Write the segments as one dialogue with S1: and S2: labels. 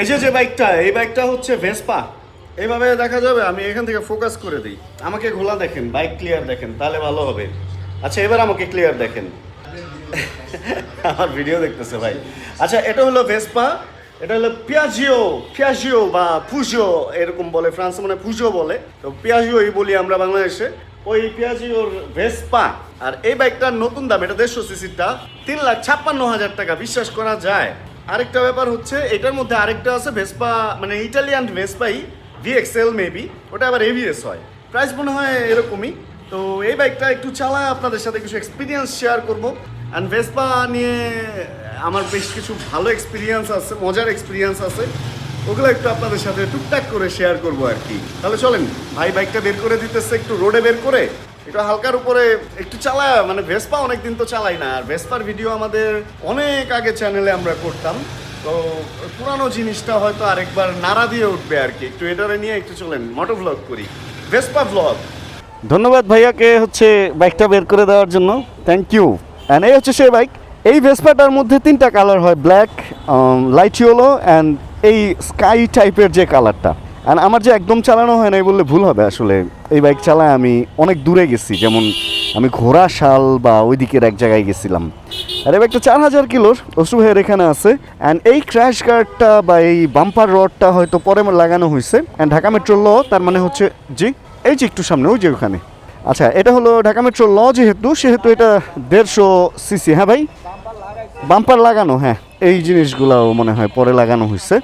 S1: এই যে বাইকটা, এই বাইকটা হচ্ছে ভেসপা। এইভাবে দেখা যাবে, আমি এখান থেকে ফোকাস করে দিই। আমাকে ঘোলা দেখেন, বাইক ক্লিয়ার দেখেন, তাহলে ভালো হবে। আচ্ছা, এবার আমাকে ক্লিয়ার দেখেন। আমার ভিডিও দেখতেছে ভাই। আচ্ছা, এটা হলো ভেসপা, এটা হলো পিয়াজিও বা ফুজিও এরকম বলে, ফ্রান্সে মানে ফুজিও বলে, তো পিয়াজিওই বলি আমরা বাংলাদেশে। ওই পিয়াজিওর ভেসপা। আর এই বাইকটার নতুন দাম, এটা 150 সিসিটা, 3,56,000 টাকা। বিশ্বাস করা যায়? আরেকটা ব্যাপার হচ্ছে, এটার মধ্যে আরেকটা আছে ভেসপা, মানে ইটালিয়ান ভেসপাই, ভিএক্সএল মেবি, ওটা আবার এভিএস হয়। প্রাইস মনে হয় এরকমই। তো এই বাইকটা একটু চালায় আপনাদের সাথে কিছু এক্সপিরিয়েন্স শেয়ার করবো। অ্যান্ড ভেসপা নিয়ে আমার বেশ কিছু ভালো এক্সপিরিয়েন্স আছে, মজার এক্সপিরিয়েন্স আছে, ওগুলো একটু আপনাদের সাথে টুকটাক করে শেয়ার করবো আর কি। তাহলে চলেন, ভাই বাইকটা বের করে দিতেছে, একটু রোডে বের করে একটু হালকার উপরে একটু চালায়। মানে ভেসপা অনেকদিন তো চালাই না, আর ভেসপার ভিডিও আমাদের অনেক আগে চ্যানেলে আমরা করতাম, তো পুরানো জিনিসটা হয়তো আরেকবার নাড়া দিয়ে উঠবে আর কি। একটু এটারে নিয়ে একটু চলেন মোটো ভ্লগ করি, ভেসপা ভ্লগ। ধন্যবাদ ভাইয়াকে হচ্ছে বাইকটা বের করে দেওয়ার জন্য, থ্যাংক ইউ। অ্যান্ড এই হচ্ছে সেই বাইক। এই ভেসপাটার মধ্যে 3টা কালার হয়, ব্ল্যাক, লাইট ইয়েলো অ্যান্ড এই স্কাই টাইপের যে কালারটা। অ্যান্ড আমার যে একদম চালানো হয় না এই বললে ভুল হবে, আসলে এই বাইক চালায় আমি অনেক দূরে গেছি, যেমন আমি ঘোড়াশাল বা ওই দিকের এক জায়গায় গেছিলাম। আর এই বাইকটা 4000 কিলোর, অসু ভাইয়ের এখানে আছে। অ্যান্ড এই ক্র্যাশ গার্ডটা বা এই বাম্পার রডটা হয়তো পরে লাগানো হয়েছে। অ্যান্ড ঢাকা মেট্রো ল, তার মানে হচ্ছে জি এই যে একটু সামনে ওই যে ওখানে। আচ্ছা, এটা হলো ঢাকা মেট্রো ল, সেহেতু এটা 150 সিসি। হ্যাঁ ভাই, বাম্পার লাগানো, হ্যাঁ এই জিনিসগুলো মনে হয় পরে লাগানো হয়েছে।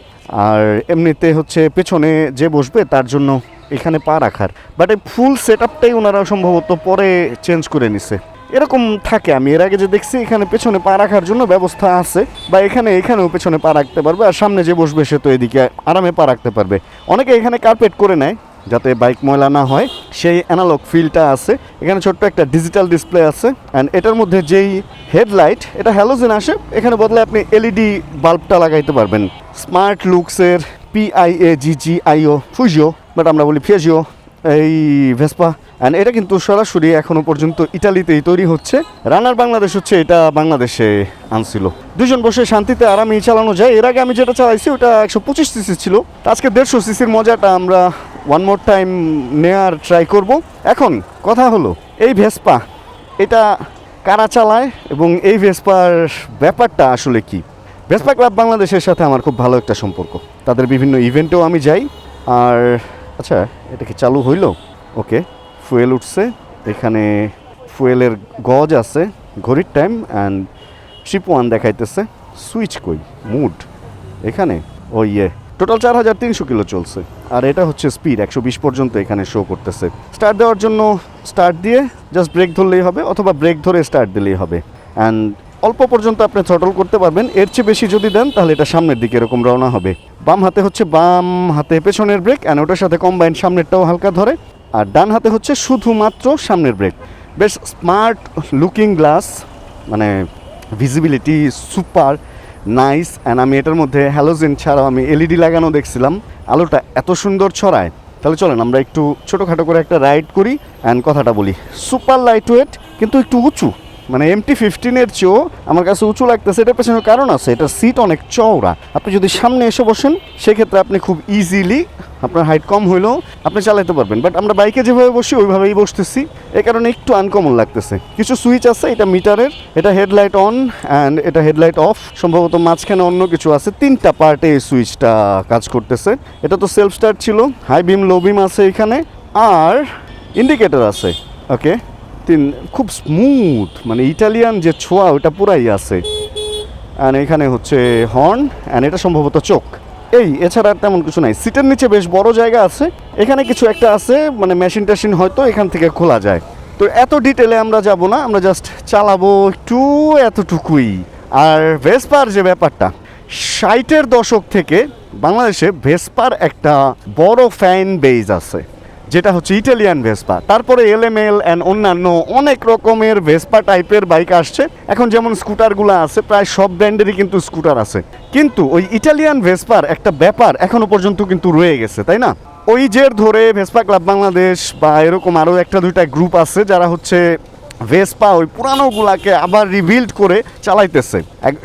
S1: আর এমনিতে হচ্ছে পেছনে যে বসবে তার জন্য এখানে পা রাখার, বাট এই ফুল সেট আপটাই ওনারা সম্ভবত পরে চেঞ্জ করে নিছে, এরকম থাকে। আমি এর আগে যে দেখছি এখানে পেছনে পা রাখার জন্য ব্যবস্থা আছে, বা এখানেও পেছনে পা রাখতে পারবে, আর সামনে যে বসবে সে তো এদিকে আরামে পা রাখতে পারবে। অনেকে এখানে কার্পেট করে নেয় যাতে বাইক ময়লা না হয়, সেই অ্যানালগ ফিলটা আছে। এখানে ছোট্ট একটা ডিজিটাল ডিসপ্লে আছে। অ্যান্ড এটার মধ্যে যেই হেডলাইট, এটা হ্যালোজেন আসে, এখানে বদলে আপনি এলইডি বাল্বটা লাগাইতে পারবেন। স্মার্ট লুকসের PIAGGIO ফুজিও, বাট আমরা বলি পিয়াজিও এই ভেসপা। অ্যান্ড এটা কিন্তু সরাসরি এখনও পর্যন্ত ইটালিতেই তৈরি হচ্ছে। রানার বাংলাদেশ হচ্ছে এটা বাংলাদেশে আনছিল। দুজন বসে শান্তিতে আরামেই চালানো যায়। এর আগে আমি যেটা চালাইছি ওটা 125 সিসি ছিল। আজকে 150 সিসির মজাটা আমরা ওয়ান মোর টাইম নেওয়ার ট্রাই করব। এখন কথা হলো, এই ভেসপা এটা কারা চালায় এবং এই ভেসপার ব্যাপারটা আসলে কি। ভেসপা ক্লাব বাংলাদেশের সাথে আমার খুব ভালো একটা সম্পর্ক, তাদের বিভিন্ন ইভেন্টেও আমি যাই। আর আচ্ছা, এটা কি চালু হইল? ওকে, ফুয়েল উঠছে, এখানে ফুয়েলের গজ আছে, ঘড়ির টাইম অ্যান্ড শিপ 1 দেখাইতেছে। সুইচ কই, মুড এখানে, ও ইয়ে, টোটাল 4300 কিলো চলছে। আর এটা হচ্ছে স্পিড 120 পর্যন্ত এখানে শো করতেছে। স্টার্ট দেওয়ার জন্য স্টার্ট দিয়ে জাস্ট ব্রেক ধরলেই হবে, অথবা ব্রেক ধরে স্টার্ট দিলেই হবে। অ্যান্ড অল্প পর্যন্ত আপনি থ্রটল করতে পারবেন, এর চেয়ে বেশি যদি দেন তাহলে এটা সামনের দিকে এরকম রওনা হবে। বাম হাতে পেছনের ব্রেক, অ্যান্ড ওটার সাথে কম্বাইন সামনেরটাও হালকা ধরে। আর ডান হাতে হচ্ছে শুধুমাত্র সামনের ব্রেক। বেশ স্মার্ট লুকিং গ্লাস, মানে ভিজিবিলিটি সুপার নাইস। অ্যান্ড আমি এটার মধ্যে হ্যালোজেন ছাড়াও আমি এলইডি লাগানো দেখছিলাম, আলোটা এত সুন্দর ছড়ায়। তাহলে চলেন আমরা একটু ছোটোখাটো করে একটা রাইড করি অ্যান্ড কথাটা বলি। সুপার লাইট ওয়েট, কিন্তু একটু উঁচু, মানে MT-15 চেয়েও আমার কাছে উঁচু লাগতেছে। এটার পেছনে কারণ আছে, এটার সিট অনেক চওড়া। আপনি যদি সামনে এসে বসেন সেক্ষেত্রে আপনি খুব ইজিলি, আপনার হাইট কম হইলেও আপনি চালাতে পারবেন। বাট আমরা বাইকে যেভাবে বসি ওইভাবেই বসতেছি, এই কারণে একটু আনকমন লাগতেছে। কিছু সুইচ আছে, এটা মিটারের, এটা হেডলাইট অন অ্যান্ড এটা হেডলাইট অফ, সম্ভবত মাঝখানে অন্য কিছু আছে। 3টা পার্টে এই সুইচটা কাজ করতেছে। এটা তো সেলফ স্টার্ট ছিল, হাই বিম লো বিম আছে এখানে, আর ইন্ডিকেটর আছে। ওকে, খুব স্মুথ, মানে ইটালিয়ান যে ছোঁয়া ওটা পুরাই আছে। অ্যান্ড এখানে হচ্ছে হর্ন, অ্যান্ড এটা সম্ভবত চোখ, এছাড়া আর তেমন কিছু নাই। সিটের নিচে বেশ বড় জায়গা আছে, এখানে কিছু একটা আছে, মানে মেশিন টেশিন হয়তো এখান থেকে খোলা যায়। তো এত ডিটেলে আমরা যাব না, আমরা জাস্ট চালাবো একটু, এতটুকুই। আর ভেসপার যে ব্যাপারটা, 60-এর দশক থেকে বাংলাদেশে ভেসপার একটা বড় ফ্যান বেজ আছে, যেটা হচ্ছে ইটালিয়ান ভেসপা। তারপরে LML অ্যান্ড অন্যান্য অনেক রকমের ভেসপা টাইপের বাইক আসছে। এখন যেমন স্কুটারগুলো আছে, প্রায় সব ব্র্যান্ডেরই কিন্তু স্কুটার আছে। কিন্তু ওই ইটালিয়ান ভেসপার একটা ব্যাপার এখনো পর্যন্ত কিন্তু রয়ে গেছে, তাই না? ওই জের ধরে ভেসপা ক্লাব বাংলাদেশ বা এরকম আরও 1-2টা গ্রুপ আছে যারা হচ্ছে ভেসপা ওই পুরানোগুলাকে আবার রিবিল্ড করে চালাইতেছে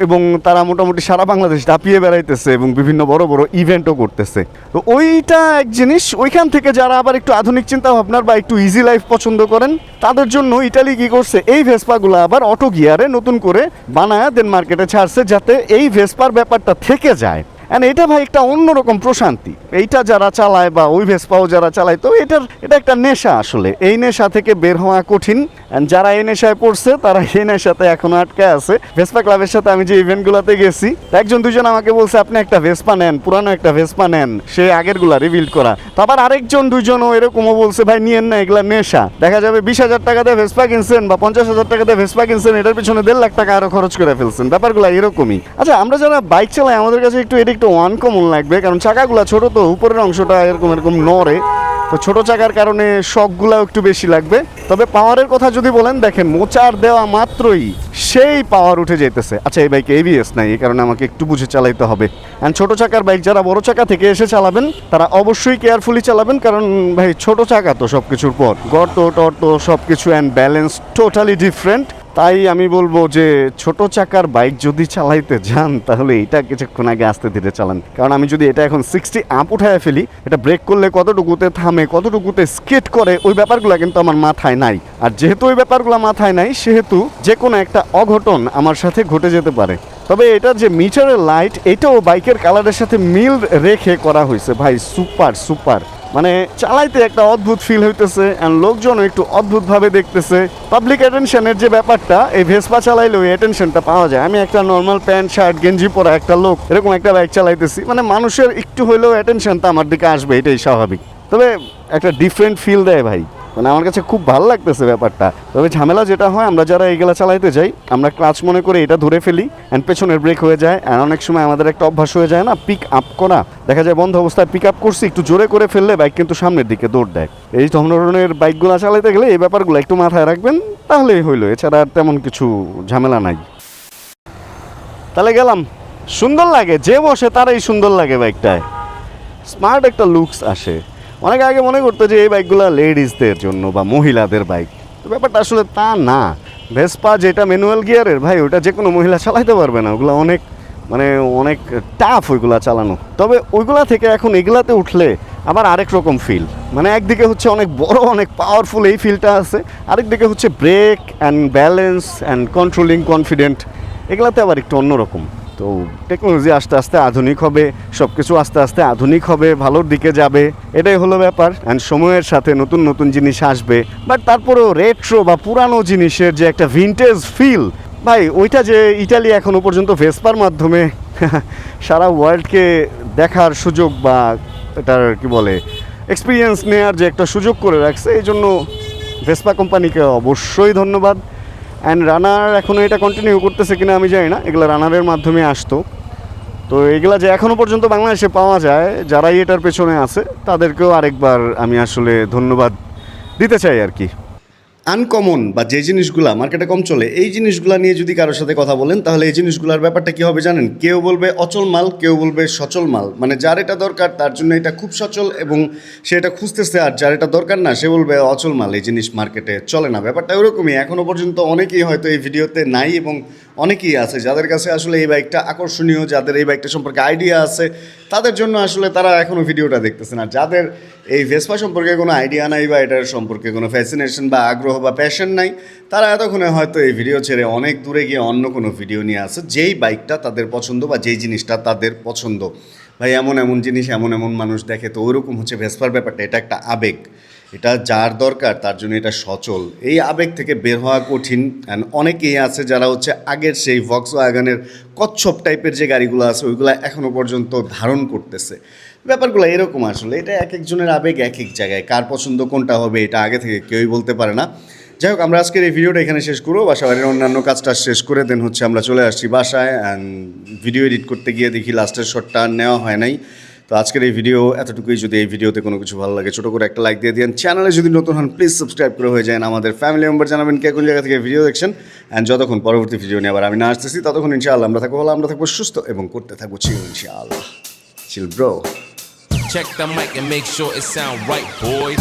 S1: এবং তারা মোটামুটি সারা বাংলাদেশ দাপিয়ে বেড়াইতেছে এবং বিভিন্ন বড় বড় ইভেন্টও করতেছে। তো ওইটা এক জিনিস। ওইখান থেকে যারা আবার একটু আধুনিক চিন্তা ভাবনার বা একটু ইজি লাইফ পছন্দ করেন তাদের জন্য ইটালি কি করছে, এই ভেসপাগুলো আবার অটো গিয়ারে নতুন করে বানায় দেন মার্কেটে ছাড়ছে, যাতে এই ভেসপার ব্যাপারটা থেকে যায়। অ্যান্ড এটা ভাই একটা অন্যরকম প্রশান্তি। এইটা যারা চালায় বা ওই ভেসপাও যারা চালায়, তো এটা একটা নেশা আসলে। এই নেশা থেকে বের হওয়া কঠিন। অ্যান্ড যারা এই নেশায় পড়ছে তারা এই নেশাতে এখনো আটকে আছে। ভেসপা ক্লাবের সাথে আমি যে ইভেন্টগুলোতে গেছি, একজন দুজন আমাকে বলছে আপনি একটা ভেসপা নেন, পুরানো একটা ভেসপা নেন, সে আগেরগুলা রিবিল্ড করা। তো আবার আরেকজন দুজনও এরকমও বলছে ভাই নিয়েন না, এগুলা নেশা। দেখা যাবে 20,000 টাকা দিয়ে ভেসপা কিনছেন বা 50,000 টাকা দিয়ে ভেসপা কিনছেন, এটার পিছনে 1.5 লাখ টাকা আরো খরচ করে ফেলছেন। ব্যাপারগুলো এরকমই। আচ্ছা, আমরা যারা বাইক চালাই আমাদের কাছে এটা একটু আনকমন লাগবে, কারণ চাকাগুলা ছোট, তো উপরের অংশটা এরকম নড়ে, তো ছোট চাকার কারণে শকগুলাও একটু বেশি লাগবে। তবে পাওয়ারের কথা যদি বলেন, দেখেন মোচার দেওয়া মাত্রই সেই পাওয়ার উঠে যেতেছে। আচ্ছা, এই বাইকে এবিএস নাই, এই কারণে আমাকে একটু বুঝে চালাইতে হবে। অ্যান্ড ছোট চাকার বাইক যারা বড় চাকা থেকে এসে চালাবেন তারা অবশ্যই কেয়ারফুলি চালাবেন, কারণ ভাই ছোট চাকা তো সব কিছুর পর, গর্ত টর্ত সব কিছু, অ্যান্ড ব্যালেন্স টোটালি ডিফারেন্ট। তাই আমি বলবো যে ছোট চাকার বাইক যদি চালাইতে যান তাহলে এটা কিছুক্ষণ আগে আস্তে ধীরে চালান। কারণ আমি যদি এটা এখন 60 আপ উঠায় ফেলি, এটা ব্রেক করলে কতটুকুতে থামে, কতটুকুতে স্কেট করে, ওই ব্যাপারগুলো কিন্তু আমার মাথায় নাই। আর যেহেতু ওই ব্যাপারগুলো মাথায় নাই, সেহেতু যে কোনো একটা অঘটন আমার সাথে ঘটে যেতে পারে। তবে এটার যে মিটারের লাইট, এটাও বাইকের কালারের সাথে মিল রেখে করা হয়েছে ভাই। সুপার সুপার, মানে চালাইতে একটা অদ্ভুত ফিল হইতেছে, অ্যান্ড লোকজনও একটু অদ্ভুতভাবে দেখতেছে। পাবলিক অ্যাটেনশনের যে ব্যাপারটা, এই ভেসপা চালাইলে ওই অ্যাটেনশনটা পাওয়া যায়। আমি একটা নর্মাল প্যান্ট শার্ট গেঞ্জি পরা একটা লোক এরকম একটা বাইক চালাইতেছি, মানে মানুষের একটু হইলেও অ্যাটেনশনটা আমার দিকে আসবে, এটাই স্বাভাবিক। তবে একটা ডিফারেন্ট ফিল দেয় ভাই, মানে আমার কাছে খুব ভালো লাগতেছে ব্যাপারটা। তবে ঝামেলা যেটা হয়, আমরা যারা এইগুলা চালাইতে যাই, আমরা ক্লাচ মনে করে এটা ধরে ফেলি, অ্যান্ড পেছনের ব্রেক হয়ে যায়। অ্যান্ড অনেক সময় আমাদের একটা অভ্যাস হয়ে যায় না, পিক আপ করা। দেখা যায় বন্ধ অবস্থায় পিক আপ করছি, একটু জোরে করে ফেললে বাইক কিন্তু সামনের দিকে দৌড় দেয়। এই ধরনের বাইকগুলো চালাইতে গেলে এই ব্যাপারগুলো একটু মাথায় রাখবেন, তাহলেই হইলো। এছাড়া আর তেমন কিছু ঝামেলা নাই। তাহলে গেলাম। সুন্দর লাগে, যে বসে তারাই সুন্দর লাগে বাইকটায়, স্মার্ট একটা লুকস আসে। অনেক আগে মনে করতো যে এই বাইকগুলো লেডিসদের জন্য বা মহিলাদের বাইক, তো ব্যাপারটা আসলে তা না। ভেসপা যেটা ম্যানুয়াল গিয়ারের ভাই, ওটা যে কোনো মহিলা চালাইতে পারবে না, ওগুলো অনেক টাফ ওইগুলা চালানো। তবে ওইগুলা থেকে এখন এগুলাতে উঠলে আবার আরেক রকম ফিল, মানে একদিকে হচ্ছে অনেক বড় অনেক পাওয়ারফুল এই ফিলটা আছে, আরেকদিকে হচ্ছে brake and balance and controlling confident, এগুলাতে আবার একটু অন্যরকম। তো টেকনোলজি আস্তে আস্তে আধুনিক হবে, সব কিছু আস্তে আস্তে আধুনিক হবে, ভালোর দিকে যাবে, এটাই হলো ব্যাপার। অ্যান্ড সময়ের সাথে নতুন নতুন জিনিস আসবে, বাট তারপরেও রেট্রো বা পুরানো জিনিসের যে একটা ভিনটেজ ফিল ভাই, ওইটা যে ইটালি এখনও পর্যন্ত ভেসপার মাধ্যমে সারা ওয়ার্ল্ডকে দেখার সুযোগ বা এটার কি বলে এক্সপিরিয়েন্স নেওয়ার যে একটা সুযোগ করে রাখছে, এই জন্য ভেসপা কোম্পানিকে অবশ্যই ধন্যবাদ। অ্যান্ড রানার এখনও এটা কন্টিনিউ করতেছে কিনা আমি জানি না, এগুলো রানারের মাধ্যমে আসতো। তো এগুলা যে এখনও পর্যন্ত বাংলাদেশে পাওয়া যায়, যারাই এটার পেছনে আছে তাদেরকেও আরেকবার আমি আসলে ধন্যবাদ দিতে চাই আর কি। আনকমন বা যে জিনিসগুলা মার্কেটে কম চলে, এই জিনিসগুলা নিয়ে যদি কারোর সাথে কথা বলেন, তাহলে এই জিনিসগুলোর ব্যাপারটা কী হবে জানেন? কেউ বলবে অচল মাল, কেউ বলবে সচল মাল। মানে যার এটা দরকার তার জন্য এটা খুব সচল এবং সে এটা খুঁজতেছে, আর যার এটা দরকার না সে বলবে অচল মাল, এই জিনিস মার্কেটে চলে না। ব্যাপারটা ওরকমই। এখনও পর্যন্ত অনেকেই হয়তো এই ভিডিওতে নাই এবং অনেকেই আছে যাদের কাছে আসলে এই বাইকটা আকর্ষণীয়, যাদের এই বাইকটা সম্পর্কে আইডিয়া আছে, তাদের জন্য আসলে তারা এখনও ভিডিওটা দেখতেছে না। যাদের এই ভেসপা সম্পর্কে কোনো আইডিয়া নাই বা এটার সম্পর্কে কোনো ফ্যাসিনেশন বা আগ্রহ বা প্যাশন নাই, তারা এতক্ষণে হয়তো এই ভিডিও ছেড়ে অনেক দূরে গিয়ে অন্য কোনো ভিডিও নিয়ে আসে, যেই বাইকটা তাদের পছন্দ বা যেই জিনিসটা তাদের পছন্দ। ভাই এমন এমন জিনিস এমন এমন মানুষ দেখে, তো ওইরকম হচ্ছে ভেসপার ব্যাপারটা। এটা একটা আবেগ, এটা যার দরকার তার জন্য এটা সচল। এই আবেগ থেকে বের হওয়া কঠিন। অ্যান্ড অনেকেই আছে যারা হচ্ছে আগের সেই ভক্সওয়াগনের কচ্ছপ টাইপের যে গাড়িগুলো আছে ওইগুলো এখনও পর্যন্ত ধারণ করতেছে। ব্যাপারগুলো এরকম আসলে। এটা এক একজনের আবেগ এক এক জায়গায়, কার পছন্দ কোনটা হবে এটা আগে থেকে কেউই বলতে পারে না। যাই হোক, আমরা আজকের এই ভিডিওটা এখানে শেষ করবো, বাসাবাড়ির অন্যান্য কাজটা শেষ করে দেন হচ্ছে আমরা চলে আসছি বাসায়। অ্যান্ড ভিডিও এডিট করতে গিয়ে দেখি লাস্টের শটটা নেওয়া হয় নাই। তো আজকের এই ভিডিও এতটুকুই। যদি এই ভিডিওতে কোনো কিছু ভালো লাগে ছোটো করে একটা লাইক দিয়ে দিন। চ্যানেলে যদি নতুন হন প্লিজ সাবস্ক্রাইব করে হয়ে যান। আমাদের ফ্যামিলি মেম্বার জানাবেন কে কোন জায়গা থেকে ভিডিও দেখছেন। অ্যান্ড যতক্ষণ পরবর্তী ভিডিও নিয়ে আবার আমি না আসতেছি, ততক্ষণ ইনশাআল্লাহ আমরা থাকবো সুস্থ এবং করতে থাকবো চিল ইনশাআল্লাহ। Chill bro.
S2: Check the mic and make sure it sound right, boys.